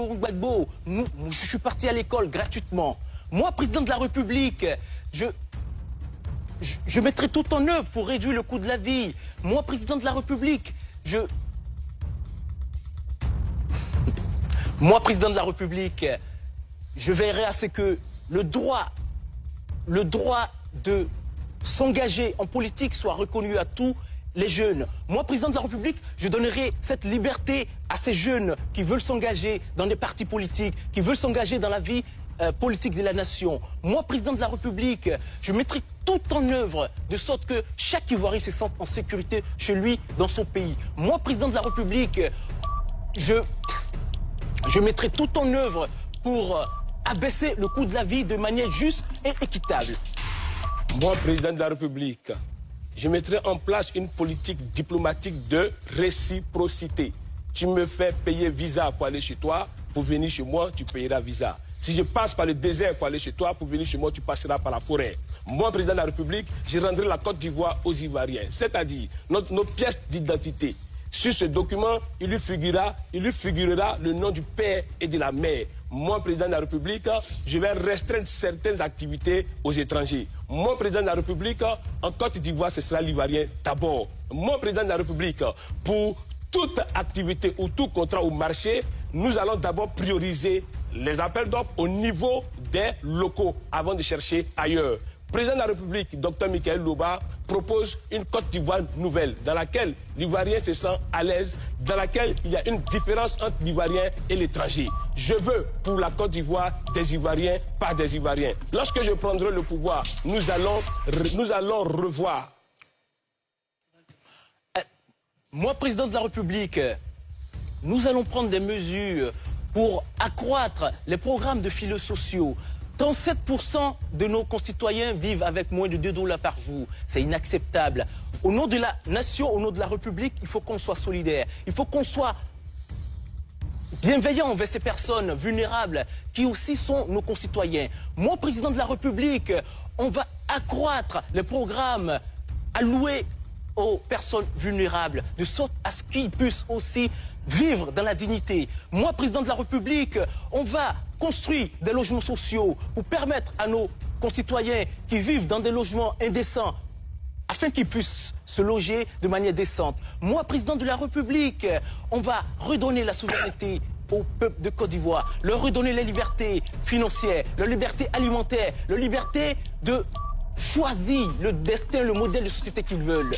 Laurent Gbagbo, je suis parti à l'école gratuitement. Moi, président de la République, je mettrai tout en œuvre pour réduire le coût de la vie. Moi, président de la République, Moi, président de la République, je veillerai à ce que le droit de s'engager en politique soit reconnu à tous les jeunes. Moi, président de la République, je donnerai cette liberté à ces jeunes qui veulent s'engager dans des partis politiques, qui veulent s'engager dans la vie politique de la nation. Moi, président de la République, je mettrai tout en œuvre de sorte que chaque Ivoirien se sente en sécurité chez lui, dans son pays. Moi, président de la République, je mettrai tout en œuvre pour abaisser le coût de la vie de manière juste et équitable. Moi, président de la République, je mettrai en place une politique diplomatique de réciprocité. Tu me fais payer visa pour aller chez toi, pour venir chez moi, tu payeras visa. Si je passe par le désert pour aller chez toi, pour venir chez moi, tu passeras par la forêt. Moi, président de la République, je rendrai la Côte d'Ivoire aux Ivoiriens, c'est-à-dire nos pièces d'identité. Sur ce document, il lui figurera le nom du père et de la mère. Moi, président de la République, je vais restreindre certaines activités aux étrangers. Moi, président de la République, en Côte d'Ivoire, ce sera l'Ivoirien d'abord. Moi, président de la République, pour toute activité ou tout contrat ou marché, nous allons d'abord prioriser les appels d'offres au niveau des locaux avant de chercher ailleurs. Président de la République, Dr Michael Loba, propose une Côte d'Ivoire nouvelle dans laquelle l'Ivoirien se sent à l'aise, dans laquelle il y a une différence entre l'Ivoirien et l'étranger. Je veux pour la Côte d'Ivoire des Ivoiriens, pas des Ivoiriens. Lorsque je prendrai le pouvoir, nous allons revoir. Moi, président de la République, nous allons prendre des mesures pour accroître les programmes de filets sociaux. 37% de nos concitoyens vivent avec moins de 2 $ par jour. C'est inacceptable. Au nom de la nation, au nom de la République, il faut qu'on soit solidaire. Il faut qu'on soit bienveillant envers ces personnes vulnérables qui aussi sont nos concitoyens. Moi, président de la République, on va accroître les programmes alloués aux personnes vulnérables, de sorte à ce qu'ils puissent aussi vivre dans la dignité. Moi, président de la République, on va construire des logements sociaux pour permettre à nos concitoyens qui vivent dans des logements indécents, afin qu'ils puissent se loger de manière décente. Moi, président de la République, on va redonner la souveraineté au peuple de Côte d'Ivoire, leur redonner les libertés financières, leur liberté alimentaire, leur liberté de choisir le destin, le modèle de société qu'ils veulent.